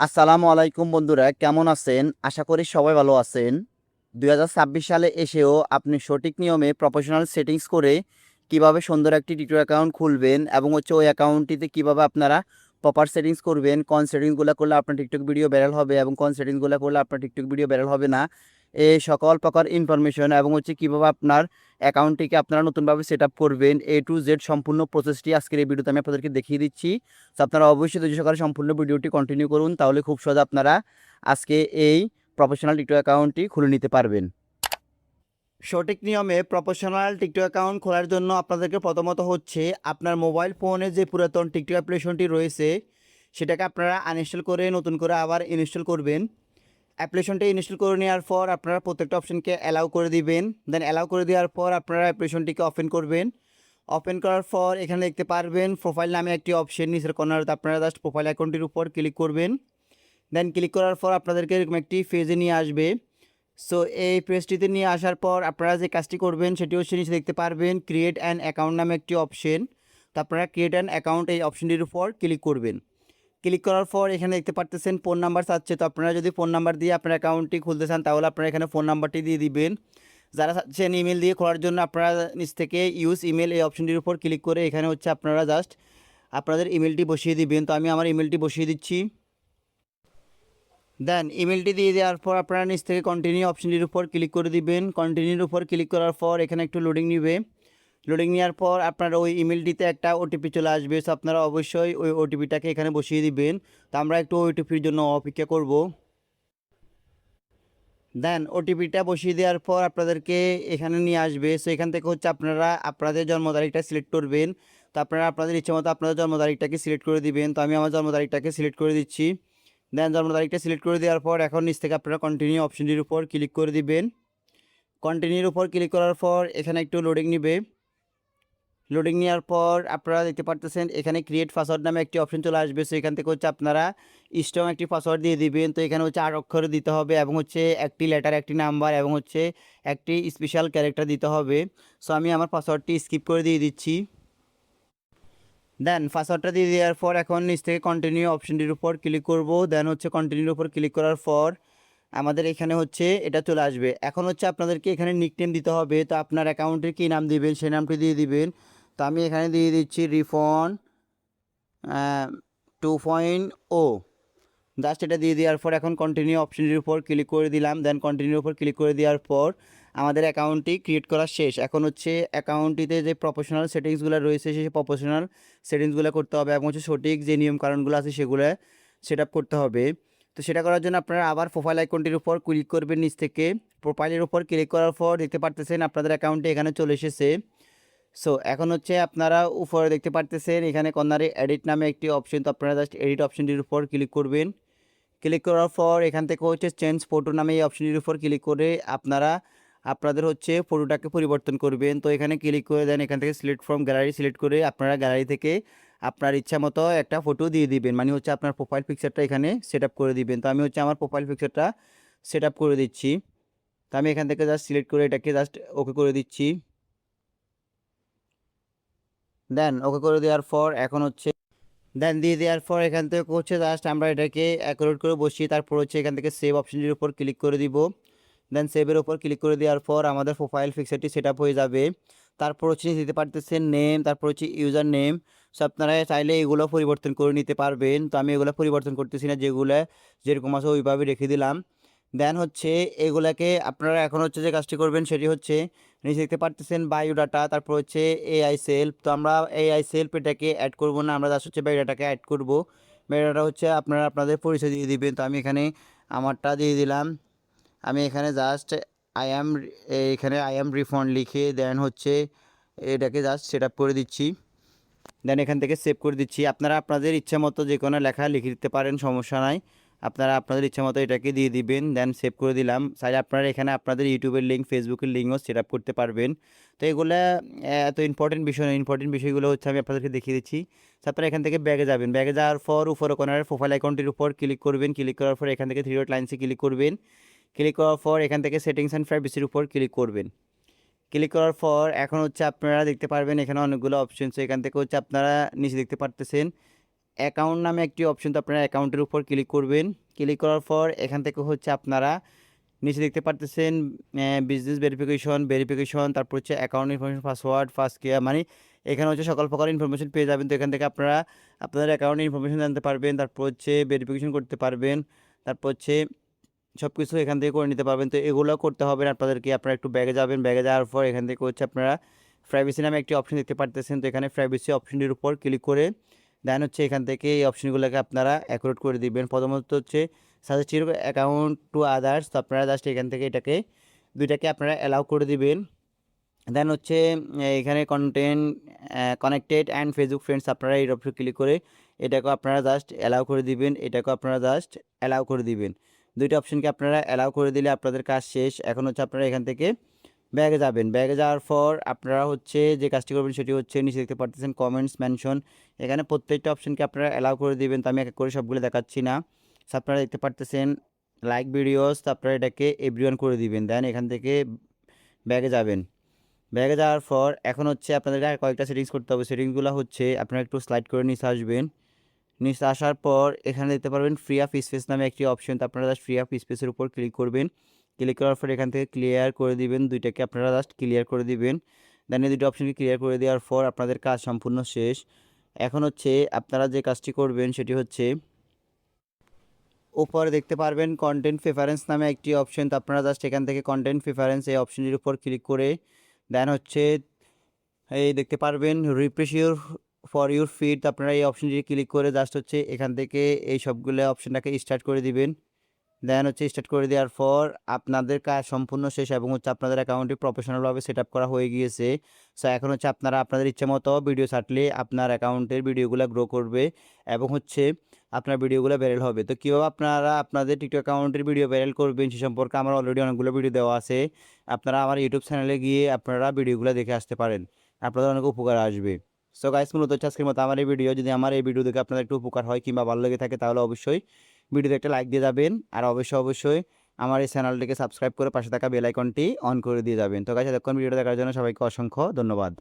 আসসালামু আলাইকুম বন্ধুরা, কেমন আছেন? আশা করি সবাই ভালো আছেন। ২০২৬ সালে এসেও আপনি সঠিক নিয়মে প্রফেশনাল সেটিংস করে কিভাবে সুন্দর একটি টিকটক অ্যাকাউন্ট খুলবেন এবং ওই অ্যাকাউন্টটিতে কিভাবে আপনারা প্রপার সেটিংস করবেন, কোন সেটিংসগুলো করলে আপনার টিকটক ভিডিও ভাইরাল হবে এবং কোন সেটিংসগুলো করলে আপনার টিকটক ভিডিও ভাইরাল হবে না। এই সকল প্রকার ইনফরমেশন এবং কিভাবে আপনার অ্যাকাউন্টটিকে আপনারা নতুনভাবে সেট আপ করবেন, A to Z সম্পূর্ণ প্রসেসটি আজকের এই ভিডিওতে আমি আপনাদেরকে দেখিয়ে দিচ্ছি। তো আপনারা অবশ্যই ধৈর্য সহকারে সম্পূর্ণ ভিডিওটি কন্টিনিউ করুন, তাহলে খুব সহজে আপনারা আজকে এই প্রফেশনাল টিকটক অ্যাকাউন্টটি খুলে নিতে পারবেন। সঠিক নিয়মে প্রফেশনাল টিকটক অ্যাকাউন্ট খোলার জন্য আপনাদেরকে প্রথমত হচ্ছে আপনার মোবাইল ফোনে যে পুরাতন টিকটক অ্যাপ্লিকেশনটি রয়েছে সেটাকে আপনারা আনইনস্টল করে নতুন করে আবার ইনস্টল করবেন। অ্যাপ্লিকেশনটি ইনস্টল করে নেওয়ার পর আপনারা প্রত্যেকটা অপশনকে অ্যালাউ করে দিবেন। দেন অ্যালাউ করে দেওয়ার পর আপনারা অ্যাপ্লিকেশনটিকে ওপেন করবেন। ওপেন করার পর এখানে দেখতে পারবেন প্রোফাইল নামে একটি অপশন নিচের কর্নারে, আপনারা জাস্ট প্রোফাইল অ্যাকাউন্টের উপর ক্লিক করবেন। দেন ক্লিক করার পর আপনাদেরকে এরকম একটি পেজে নিয়ে আসবে। সো এই পেজটিতে নিয়ে আসার পর আপনারা যে কাজটি করবেন সেটি হচ্ছে নিচে দেখতে পারবেন ক্রিয়েট অ্যান অ্যাকাউন্ট নামে একটি অপশন। তো আপনারা ক্রিয়েট অ্যান অ্যাকাউন্ট এই অপশনটির উপর ক্লিক করবেন। ক্লিক করার পর এখানে দেখতে পারতেছেন ফোন নাম্বার চাচ্ছে। তো আপনারা যদি ফোন নাম্বার দিয়ে আপনার অ্যাকাউন্টটি খুলতে চান তাহলে আপনারা এখানে ফোন নাম্বারটি দিয়ে দিবেন। যারা চাচ্ছেন ইমেল দিয়ে খোলার জন্য আপনারা নিচ থেকে ইউজ ইমেল এই অপশনটির উপর ক্লিক করে এখানে আপনারা জাস্ট আপনাদের ইমেলটি বসিয়ে দিবেন। তো আমি আমার ইমেলটি বসিয়ে দিচ্ছি। দেন ইমেলটি দিয়ে দেওয়ার পর আপনারা নিচ থেকে কন্টিনিউ অপশনটির উপর ক্লিক করে দিবেন। কন্টিনিউর উপর ক্লিক করার পর এখানে একটু লোডিং নেবে। লোডিং নেওয়ার পর আপনার ওই ইমেলটিতে একটা ওটিপি চলে আসবে। সো আপনারা অবশ্যই ওই ওটিপিটাকে এখানে বসিয়ে দিবেন। তো আমরা একটু ওটিপির জন্য অপেক্ষা করব। দেন ওটিপিটা বসিয়ে দেওয়ার পর আপনাদেরকে এখানে নিয়ে আসবে। সো এখান থেকে আপনারা আপনাদের জন্ম তারিখটা সিলেক্ট করবেন। তো আপনারা আপনাদের ইচ্ছে মতো আপনাদের জন্ম তারিখটাকে সিলেক্ট করে দিবেন। তো আমি আমার জন্ম তারিখটাকে সিলেক্ট করে দিচ্ছি। দেন জন্ম তারিখটা সিলেক্ট করে দেওয়ার পর এখন নিচ থেকে আপনারা কন্টিনিউ অপশনটির উপর ক্লিক করে দিবেন। কন্টিনিউর উপর ক্লিক করার পর এখানে একটু লোডিং নেবে। লোডিং নেওয়ার পর আপনারা দেখতে পারতেছেন এখানে ক্রিয়েট পাসওয়ার্ড নামে একটি অপশন চলে আসবে। সো এখান থেকে আপনারা স্ট্রং একটি পাসওয়ার্ড দিয়ে দিবেন। তো এখানে 8 অক্ষরে দিতে হবে এবং একটি লেটার, একটি নাম্বার এবং একটি স্পেশাল ক্যারেক্টার দিতে হবে। সো আমি আমার পাসওয়ার্ডটি স্কিপ করে দিয়ে দিচ্ছি। দেন পাসওয়ার্ডটা দিয়ে দেওয়ার পর এখন নিচ থেকে কন্টিনিউ অপশনটির উপর ক্লিক করব। দেন কন্টিনিউর উপর ক্লিক করার পর আমাদের এখানে এটা চলে আসবে। এখন আপনাদেরকে এখানে নিকনেম দিতে হবে। তো আপনার অ্যাকাউন্টের কী নাম দিবেন সেই নামটি দিয়ে দিবেন। তো আমি এখানে দিয়ে দিচ্ছি রিফন 2.0। জাস্ট এটা দিয়ে দেওয়ার পর এখন কন্টিনিউ অপশনটির উপর ক্লিক করে দিলাম। দেন কন্টিনিউর উপর ক্লিক করে দেওয়ার পর আমাদের অ্যাকাউন্টটি ক্রিয়েট করা শেষ। এখন অ্যাকাউন্টটিতে যে প্রফেশনাল সেটিংসগুলো রয়েছে সেই প্রফেশনাল সেটিংসগুলো করতে হবে এবং সঠিক যে নিয়মকানুনগুলো আছে সেগুলো সেট আপ করতে হবে। তো সেটা করার জন্য আপনারা আবার প্রোফাইল আইকনটির উপর ক্লিক করবেন। নিচ থেকে প্রোফাইলের উপর ক্লিক করার পর দেখতে পারতেছেন আপনাদের অ্যাকাউন্টে এখানে চলে এসেছে। সো এখন আপনারা উপরে দেখতে পারতেছেন এখানে কর্নারে এডিট নামে একটি অপশন। তো আপনারা জাস্ট এডিট অপশনটির উপর ক্লিক করবেন। ক্লিক করার পর এখান থেকে চেঞ্জ ফটো নামে এই অপশনটির উপর ক্লিক করে আপনারা আপনাদের ফটোটাকে পরিবর্তন করবেন। তো এখানে ক্লিক করে দেন, এখান থেকে সিলেক্ট ফ্রম গ্যালারি সিলেক্ট করে আপনারা গ্যালারি থেকে আপনার ইচ্ছা মতো একটা ফটো দিয়ে দিবেন। মানে আপনার প্রোফাইল পিকচারটা এখানে সেট আপ করে দিবেন। তো আমি আমার প্রোফাইল পিকচারটা সেট আপ করে দিচ্ছি। তো আমি এখান থেকে জাস্ট সিলেক্ট করে এটাকে জাস্ট ওকে করে দিচ্ছি। দেন ওকে করে দেওয়ার পর এখন দেন দিয়ে দেওয়ার পর এখান থেকে জাস্ট আমরা এটাকে অ্যাকুরেট করে বসিয়ে তারপর এখান থেকে সেভ অপশনটির উপর ক্লিক করে দিব। দেন সেভের উপর ক্লিক করে দেওয়ার পর আমাদের প্রোফাইল পিকচারটি সেট আপ হয়ে যাবে। তারপর দিতে পারতেছেন নেম, তারপর ইউজার নেম। সো আপনারা চাইলে এগুলো পরিবর্তন করে নিতে পারবেন। তো আমি এগুলো পরিবর্তন করতেছি না, যেগুলো যেরকম আছে ওইভাবে রেখে দিলাম। দেন এগুলাকে আপনারা এখন যে কাজটি করবেন সেটি নিচে দেখতে পারতেছেন বায়োডাটা, তারপর এআই সেলফ। তো আমরা এআই সেলফ এটাকে অ্যাড করব না, আমরা জাস্ট বায়োডাটাকে অ্যাড করব। বায়োডাটা আপনারা আপনাদের পরিচয় দিয়ে দিবেন। তো আমি এখানে আমারটা দিয়ে দিলাম। আমি এখানে জাস্ট আই অ্যাম রিফন্ড লিখে দেন এটাকে জাস্ট সেট আপ করে দিচ্ছি। দেন এখান থেকে সেভ করে দিচ্ছি। আপনারা আপনাদের ইচ্ছা মতো যে কোনো লেখা লিখে দিতে পারেন, সমস্যা নাই। আপনারা আপনাদের ইচ্ছা মতো এটাকে দিয়ে দিবেন। দেন সেভ করে দিলাম। চাইলে আপনারা এখানে আপনাদের ইউটিউবের লিঙ্ক, ফেসবুকের লিঙ্কও সেট আপ করতে পারবেন। তো এগুলো এত ইম্পর্টেন্ট বিষয় নয়। ইম্পর্টেন্ট বিষয়গুলো আমি আপনাদেরকে দেখিয়ে দিচ্ছি। আপনারা এখান থেকে ব্যাগে যাবেন। ব্যাগে যাওয়ার পর উপরে কর্নারের প্রোফাইল অ্যাকাউন্টের উপর ক্লিক করবেন। ক্লিক করার পর এখান থেকে থ্রি ডট লাইনসে ক্লিক করবেন। ক্লিক করার পর এখান থেকে সেটিংস অ্যান্ড প্রাইভেসির উপর ক্লিক করবেন। ক্লিক করার পর এখন আপনারা দেখতে পারবেন এখানে অনেকগুলো অপশনস। এখান থেকে আপনারা নিচে দেখতে পারতেছেন অ্যাকাউন্ট নামে একটি অপশন, তো আপনারা অ্যাকাউন্টের উপর ক্লিক করবেন। ক্লিক করার পর এখান থেকে হচ্ছে আপনারা নিচে দেখতে পারতেছেন বিজনেস ভেরিফিকেশন, তারপর হচ্ছে account information, password, first care, মানে এখানে হচ্ছে সকল প্রকার ইনফরমেশন পেয়ে যাবেন। তো এখান থেকে আপনারা আপনাদের অ্যাকাউন্টের ইনফরমেশন জানতে পারবেন, তারপর হচ্ছে ভেরিফিকেশন করতে পারবেন, তারপর হচ্ছে সব কিছু এখান থেকে করে নিতে পারবেন। তো এগুলো করতে হবে না আপনাদেরকে। আপনারা একটু ব্যাগে যাবেন, ব্যাগে যাওয়ার পর এখান থেকে হচ্ছে আপনারা প্রাইভেসি নামে একটি অপশন দেখতে পারতেছেন। তো এখানে প্রাইভেসি অপশনটির উপর ক্লিক করে দেন হচ্ছে এখান থেকে এই অপশনগুলোকে আপনারা অ্যাকুরেট করে দিবেন। প্রথমত হচ্ছে suggest your account to others, তো আপনারা জাস্ট এখান থেকে এটাকে দুইটাকে আপনারা অ্যালাউ করে দিবেন। দেন হচ্ছে এখানে content connected and Facebook friends, আপনারা এই অপশন ক্লিক করে এটাকেও আপনারা জাস্ট অ্যালাউ করে দিবেন, এটাকেও আপনারা জাস্ট অ্যালাউ করে দিবেন। দুইটা অপশনকে আপনারা অ্যালাউ করে দিলে আপনাদের কাজ শেষ। এখন হচ্ছে আপনারা এখান থেকে ব্যাগে যাবেন। ব্যাগে যাওয়ার পর আপনারা হচ্ছে যে কাজটি করবেন সেটি হচ্ছে নিচে দেখতে পারতেছেন কমেন্টস মেনশন, এখানে প্রত্যেকটা অপশনকে আপনারা অ্যালাউ করে দিবেন। তো আমি এক এক করে সবগুলো দেখাচ্ছি না। আপনারা দেখতে পারতেছেন লাইক ভিডিওস, তো আপনারা এটাকে এভরিওয়ান করে দিবেন। দেন এখান থেকে ব্যাগে যাবেন। ব্যাগে যাওয়ার পর এখন হচ্ছে আপনাদের কয়েকটা সেটিংস করতে হবে। সেটিংসগুলো হচ্ছে আপনারা একটু স্লাইড করে নিচে আসবেন। নিচে আসার পর এখানে দেখতে পারবেন ফ্রি অফ স্পেস নামে একটি অপশন, তো আপনারা জাস্ট ফ্রি অফ স্পেসের উপর ক্লিক করবেন। ক্লিক করার পর এখান থেকে ক্লিয়ার করে দিবেন, দুইটাকে আপনারা জাস্ট ক্লিয়ার করে দিবেন। দেন এই দুটো অপশনকে ক্লিয়ার করে দেওয়ার পর আপনাদের কাজ সম্পূর্ণ শেষ। এখন হচ্ছে আপনারা যে কাজটি করবেন সেটি হচ্ছে উপরে দেখতে পারবেন কন্টেন্ট প্রেফারেন্স নামে একটি অপশন, তো আপনারা জাস্ট এখান থেকে কন্টেন্ট প্রেফারেন্স এই অপশনটির উপর ক্লিক করে দেন হচ্ছে এই দেখতে পারবেন refresh your for your feed, তো আপনারা এই অপশনটি ক্লিক করে জাস্ট হচ্ছে এখান থেকে এই সবগুলো অপশনটাকে স্টার্ট করে দিবেন। দেন হচ্ছে স্টার্ট করে দেওয়ার পর আপনাদের কাজ সম্পূর্ণ শেষ এবং হচ্ছে আপনাদের অ্যাকাউন্টটি প্রফেশনালভাবে সেট আপ করা হয়ে গিয়েছে। সো এখন হচ্ছে আপনারা আপনাদের ইচ্ছে মতো ভিডিও ছাড়লে আপনার অ্যাকাউন্টের ভিডিওগুলো গ্রো করবে এবং হচ্ছে আপনার ভিডিওগুলো ভাইরাল হবে। তো কীভাবে আপনারা আপনাদের টিকটক অ্যাকাউন্টের ভিডিও ভাইরাল করবেন সে সম্পর্কে আমার অলরেডি অনেকগুলো ভিডিও দেওয়া আছে। আপনারা আমার ইউটিউব চ্যানেলে গিয়ে আপনারা ভিডিওগুলো দেখে আসতে পারেন, আপনাদের অনেক উপকার আসবে। সো গাইস, মূলত হচ্ছে আজকের মতো আমার এই ভিডিও। যদি আমার এই ভিডিও দেখে আপনাদের একটু উপকার হয় কিংবা ভালো লেগে থাকে তাহলে অবশ্যই ভিডিওতে একটা লাইক দিয়ে যাবেন, আর অবশ্যই আমার এই চ্যানেলটিকে সাবস্ক্রাইব করে পাশে থাকা বেল আইকনটি অন করে দিয়ে যাবেন। তো গাইস, এতক্ষণ ভিডিওটা দেখার জন্য সবাইকে অসংখ্য ধন্যবাদ।